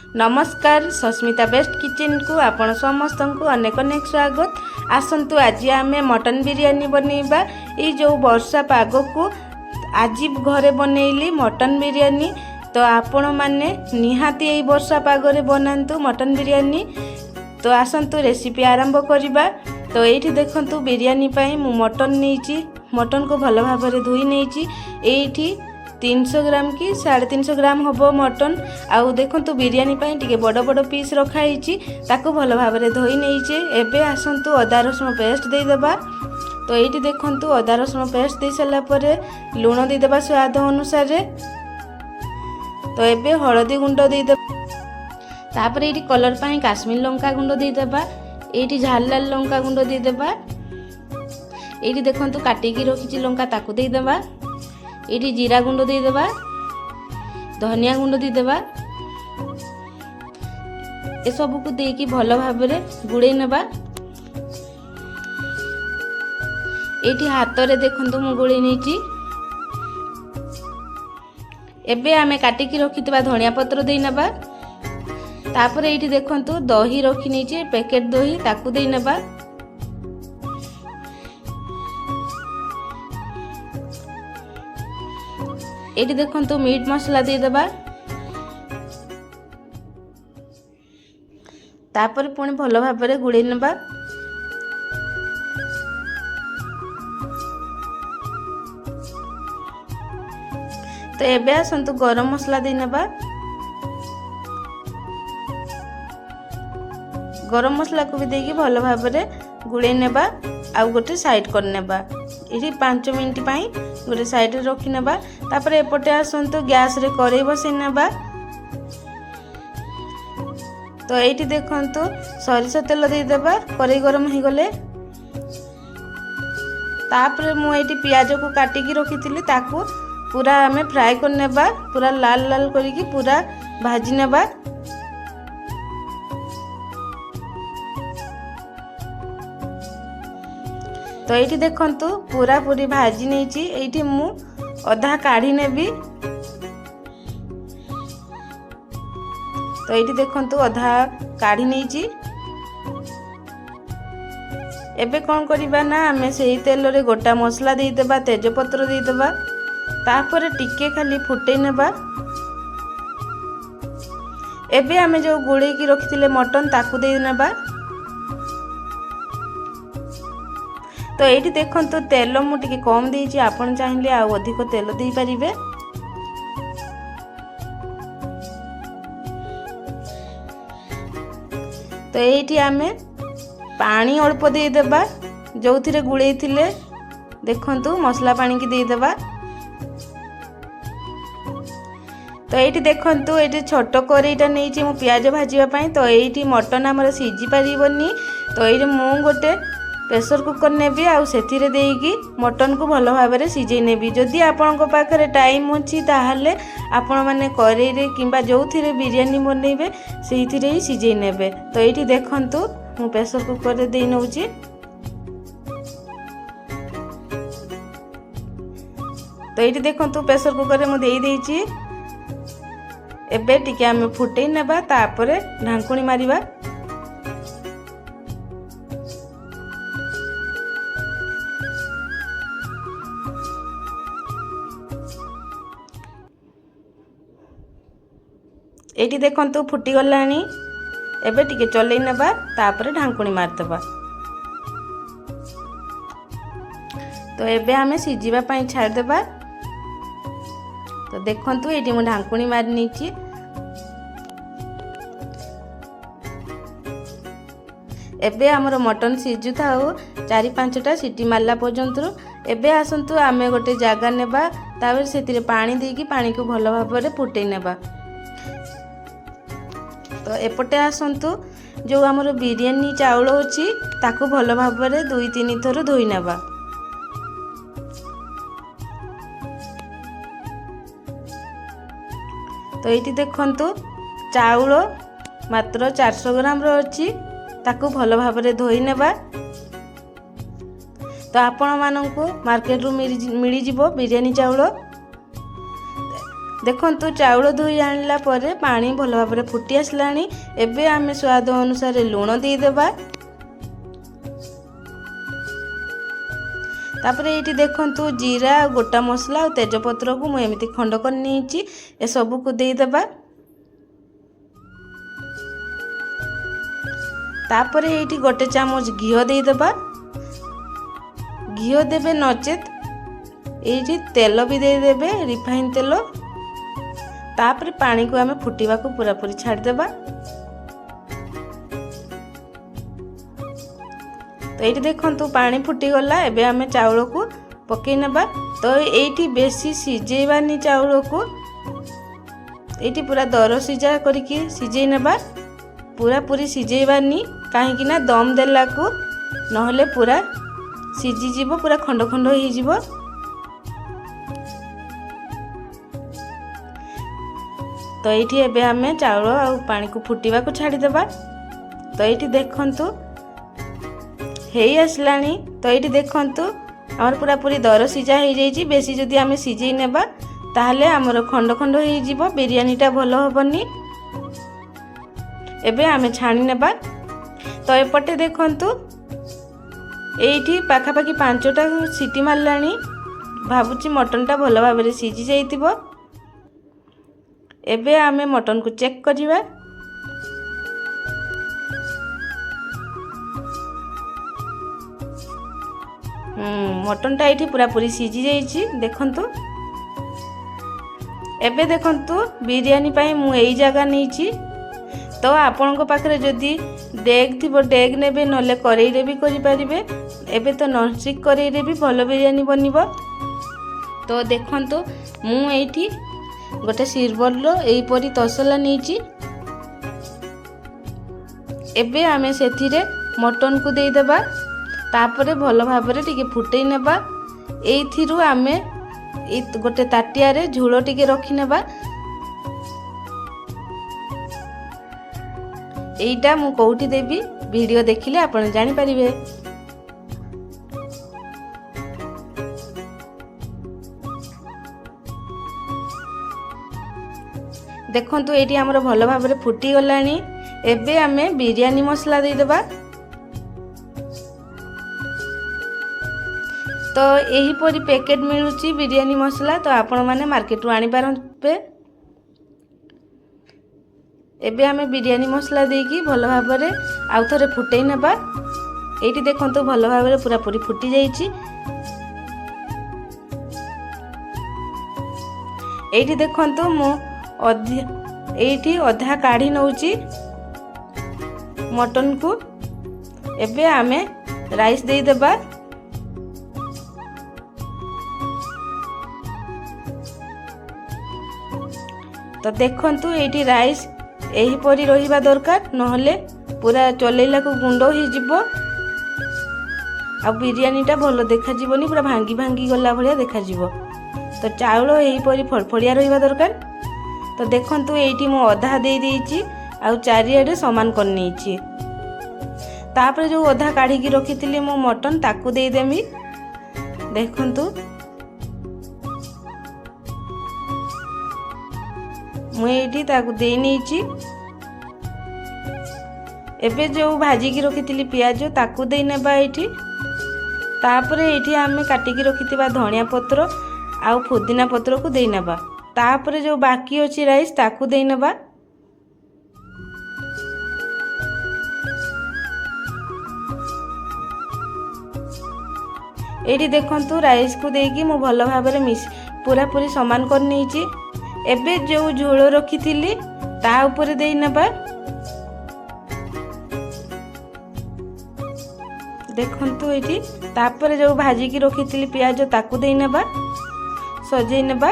नमस्कार Sasmita best kitchen को आपण समस्त को अनेक अनेक स्वागत। आसंतु आज आमे मटन बिरयानी बनैबा। ये जो वर्षा पाग को आज घरे बनैली मटन बिरयानी, तो आपण माने निहाती ये वर्षा पाग रे बनांतु मटन बिरयानी। तो आसंतु रेसिपी आरंभ करिबा। तो ये देखंतु बिरयानी पाई मु मटन नैची, मटन को भल भाव में धोई नैची। एठी 300 ग्राम कि 350 ग्राम होबो मटन। आउ देखंतु बिरयानी पाई टिके बड़ बड़ पीस रखाई, ताकू भल भाव में धोई नैचे। एबे आसंतु अदा रसुण पेस्ट दे देबा। तो ये देखंतु अदा रसुण पेस्ट दे सारा परे लूण दे देबा स्वाद अनुसार। तो एबे हळदी गुंड दे देबा। तापर ये कलर पाई काश्मीर लंका गुंड दे देबा। ये झाल लाल लंका गुंड दे देबा। ये देखंतु काटिकी रखिछि लंका ताकू दे देबा। ये जीरा गुंड दे देबा, धनिया गुंड दे देबा। ए सब को देकी भल भाव में गुड़े नेबा। एठी हाथ रे देखंतु मु गुड़े नेची। एबे आमे काटिकी रखितबा धनिया पत्र दे नेबा। तापर एठी देखंतु दही रखी नेची, पैकेट दही ताकू दे नेबा। ये देखंतु मीट मसला दे देबा। तापर पुणी भल भाव में गुड़े नेबा। तो एबे आसंतु गरम मसला दे नेबा। गरम मसला को भी देकी भल भाव में गुड़े नेबा। आउ गोटे साइड कर नेबा। ये 5 मिनट पाई गोटे साइड रखी नेबा। तापर एपटे आसंतु गैस रे कड़ाई बसै नेबा। तो ये देखंतु सरिष तेल दे देबा। कड़ाई गरम हो गले तापर मु एटी प्याज को काटिकी रखिथिली ताकू पूरा आमे फ्राई कर नेबा। पूरा लाल लाल करिकी पूरा भाजी नेबा। तो ये देखंतु पूरा पूरी भाजी नैची। एठी मु अधा काढ़ी नेबी। तो ये देखंतु अधा काढ़ी नैची। एबे कौन करिबा ना आमे सेही तेल रे गोटा मसला दे देबा, तेजपत्र दे देबा। तापर टिके खाली फुटै नेबा। एबे आमे जो गुड़े की रखिथिले मटन ताकू दे नेबा। तो ये देखंतु तेल मुझे कम देछि, आपण चाहिए आउ अधिक तेल दे पारिबे। तो ये आमे पानी अल्प दे देबा। जो थिरे गुड़े थिले देखंतु मसला पानी की दे देबा। तो ये देखंतु ये छोट कड़ाईटा नहीं मु प्याज भाजिबा पई। तो ये मटन आमर सीझी पारिबनी। तो ये मु गोटे प्रेशर कुकर नेबी। आउ सेथिरे देकी मटन को भल भाव में सिझे नेबी। जदि आपन को पाखरे टाइम अछि ताहाले आपण माने कड़ाई रे किंबा जोथिरे बिरयानी बनैबे सेहिथिरे ही सिझे नेबे। तो एठी देखंतु मु प्रेशर कुकर रे देई नउची। तो एठी देखंतु प्रेशर कुकर रे मु देई देइची। एबे टिके आमे फुटै नेबा। तापरे ढांकुणी मारिबा। एठी देखंतु फुटी गलानी। एबे टिके चलै नेबा। तापरे ढांकुणी मारदेबा। तो एबे आमे सिझिबा पई छाड़ देबा। तो देखंतु एठी मु ढांकुणी मारि नेछि। एबे हमर मटन सिझु थाउ 4-5टा सीटी मारला पर्यंत। एबे आसंतु आमे गोटे जागा नेबा। तापर सेतिरे पानी देकी पानी को भल भाव में फुटै नेबा। तो एपटे आसंतु जो आमर बिरयानी चाउल अछि ताकू भल भाव में 2-3 थर धोई नेबा। तो ये देखंतु चाउल मात्र 400 ग्राम रो अछि ताकू भल भाव में धोई नेबा। तो आपण मानंकु मार्केट रु मिली जिवो बिरयानी चाउल। देखंतु चाउल धोई आणला परे पानी भल भाव फुटी आसलानी। एबे आमे स्वाद अनुसार लूण दे देबा। तापर ये देखंतु जीरा गोटा मसला और तेजपत्र को मुझे एमती खंड कर नहीं ए सब को दे देबा। तापर ये गोटे चामच घी दे देबा। घी देबे नचेत ये तेल भी दे देबे रिफाइन तेल। तापर पानी को आमे फुटीबा को पूरा पूरी छाड़ देबा। तो ये देखंतु पानी फुटी गला। एबे आमे चाउल को पकई नबा। तो ये बेसी सिजेबानी चाउल को ये पूरा दर सिजा करके सिझे नबा। पूरा पूरी सिजेबानी कहीं ना दम देला को नहले पूरा सिझी जीवो पूरा खंड खंड हो जीवो। तो ये एबे आमे चाउल और पानी को फुटीबा को छाड़ी देबा। तो ये देखंतु हेई आसलानी। तो ये देखंतु आमर पूरा पूरी दर सिझा हो जाइए। बेसी जदि आमे सिझे नेबा ताहले आमर खंड खंड हो जीवो बिरयानीटा भल हबनी। एबे आमे छाणी नेबा। तो एपटे देखंतु एठी पाखापाखि 5टा सीटी मारलानी। भाबुची मटनटा भल भाव में सिझी जाइतिबो। एबे आमे मटन को चेक करिबा। मटनटा ये पूरा पूरी सिझी जाइए। देखंतु एबे देखंतु बिरयानी पाई मु एई जगह नहीं। तो आपण पाखे जदि डेग थी डेग ने नले कड़ई रे भी करि परिबे। एबे तो नॉनस्टिक कड़ई रे भी भल बिरयानी बनिबो। तो देखंतु मु एठी गोटे सिल्वर रो एपरी तसला नहीं। एबे आमे सेथिरे मटन को दे देबा। तापरे भल भाव में टिके फुटई नेबा। एइथिरु आमे गोटे ताटिया रे झोल टिके रखी नेबा। एइटा मु कोउठी देबी वीडियो देखिले आपण जानि परिबे। देखंतु एटी हमर भल भाव में फुटी गलानी। एबे आमे बिरयानी मसला दे देबा। तो यही परी पैकेट मिलूची बिरयानी मसला। तो आपण माने मार्केट रु आनी पारबे। एबे आमे बिरयानी मसला देकी भल भाव में आउ थरे फुटई नेबा। एटी देखंतु भल भाव में पूरा पूरी फुटी जाइची। एटी देखंतु मु एटी अधा काढ़ी नउची मटन को। एबे आमे राइस दे देबा। तो देखंतु एटी राइस एही परी रहिबा दरकार नहले पूरा चलेला को गुंड हो जिवो। आ बिरयानीटा भल देखा जीवनी पूरा भांगी भांगी गला भलिया देखा जीवो। तो चाउल एही परी फड़फड़िया रहिबा दरकार। तो देखंतु एटी मो अधा दे देइची आ चारियाडे समान कर नेइची। तापर जो अधा काढ़ी की रखिथिली मो मटन ताकू दे देमी। देखंतु मुझे ताकू दे नहीं। एबे जो भाजी की रखी पियाज ताकू दे नेबा। एठी तापर एठी आमे काटिकी रखिथिबा धनिया पत्र आउ पुदीना पत्र को दे नेबा। तापर जो बाकी अछि राइस ताकू दे नेबा। एठी देखंतु राइस को देकी मु भल भाव में मिस पूरा पूरी समान कर नेइची। एबे जो झोल रखी ता ऊपर दे नेबा। देखंतु एठी तापर जो भाजी की रखी पियाज ताकू दे नेबा सजै नेबा।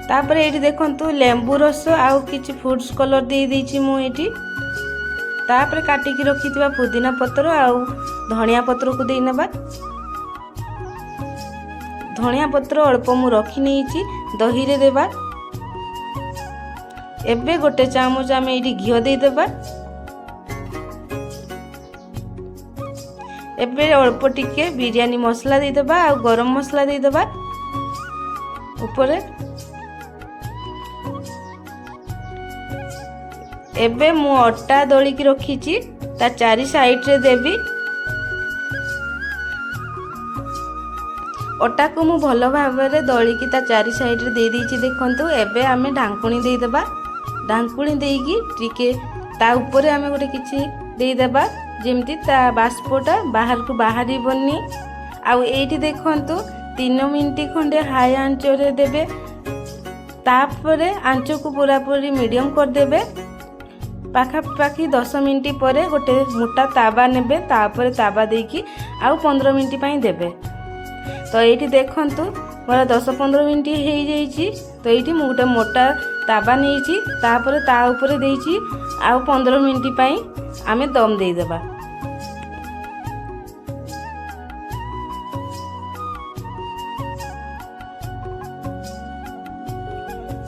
तापर एठी देखंतु लेंबू रस आउ किछि फूड्स कलर दे देछि मु एठी। तापर काटिकी रखिथिबा पुदीना पत्र आउ धनिया पत्र को दे नेबा। धनिया पत्र अल्प मु रखी नहीं दही रे देबा। एबे गोटे चामच आमे एठी घियो दे देबा। एबे अल्प टिके बिरयानी मसला दे देबा आ गरम मसला दे देबा। ऊपर एबे मु अटा दलिकी रखी ता चारि साइड रे देवी। अटा को मु भल भाव दलिकी ता चारि साइड रे दे देइछि देखंतु। एबे आमे ढांकुणी दे देबा। ढांकुणी देकी टिके ता ऊपर आमे गोटे किछि दे देबा जेमति ता बाष्पटा बाहर को बाहरी बनी। आउ एठी देखंतु 3 मिनिट खंडे हाई आंच रे देबे। तापरे आंच को पूरा पूरी मीडियम कर देबे। पाखापाखि 10 मिनिट पर गोटे मोटा तावा नेबे। तापर तावा देकी आउ 15 मिनिट पई देबे। तो ये देखंतु मोर 10-15 मिनिट हो जाइए। तो ये मुझे गोटे मोटा तावा नहीं तापर ता ऊपर देइछि आउ 15 मिनिट पई आमे दम दे देबा।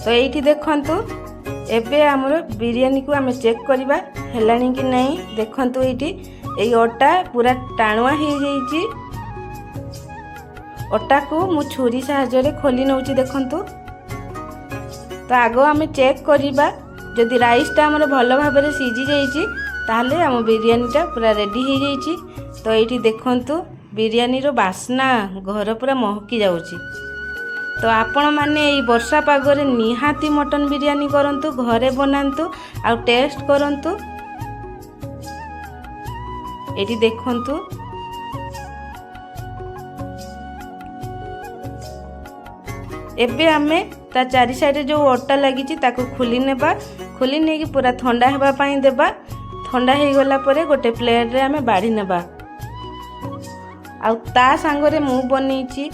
तो ये देखंतु एबे हमर बिरयानी को आमे चेक करबा हेलानी कि नहीं। देखंतु ये अटा पूरा टाणुआ हो जाइए। अटा को मु छुरी साहाय्य रे खोली नउची देखंतु। तो आगो आमे चेक करबा जदि राइस टा हमर भल भाव में सीझी जाइए ताहले हम बिरयानी टा पूरा रेडी हो जाइए। तो ये देखंतु बिरयानी रो बास्ना घर पूरा महकी जाउची। तो आपण माने ये वर्षा पागरे निहाती मटन बिरयानी करंतु घरे बनांतु आ टेस्ट करंतु। एटी देखंतु एबे आमे ता चारि साइड जो अटा लागिची ताको खुली नेबा। खुली नेकी पूरा ठंडा हेबा पई देबा। ठंडा हे गला परे गोटे प्लेट रे आमे बाढ़ी नेबा। आ ता सांगरे मु बनेइची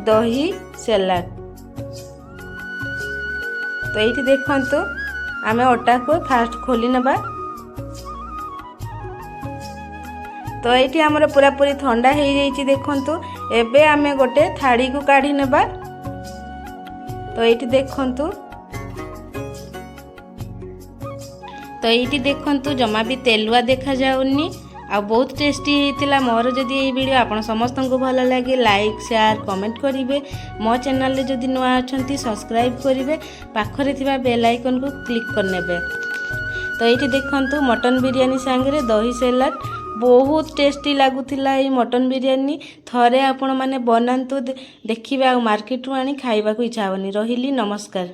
दही सलाड। तो ये देखंतु आमे अटा को फास्ट खोली नेबा। तो ये हमर पूरा पूरी ठंडा हो जाइए देखंतु। एबे आमे गोटे थाड़ी को काढ़ी नेबा। तो ये देखंतु। तो ये देखंतु जमा भी तेलुआ देखा जाउनी आ बहुत टेस्टी होता। मोर जदि ये वीडियो आपण समस्त को भल लगे लाइक शेयर कमेंट करेंगे। मो चैनल रे जदि नुआ अच्छा सब्सक्राइब करेंगे। पाखरे थिबा बेल आइकन को क्लिक करनेबे। तो ये देखंतु मटन बिरयानी सांगे दही सलाड बहुत टेस्टी लगुला। ये मटन बिरयानी थरे आपण माने बनांतु देखिबा आ मार्केट रु आनी खाइबा को इच्छा होनी। रहिली नमस्कार।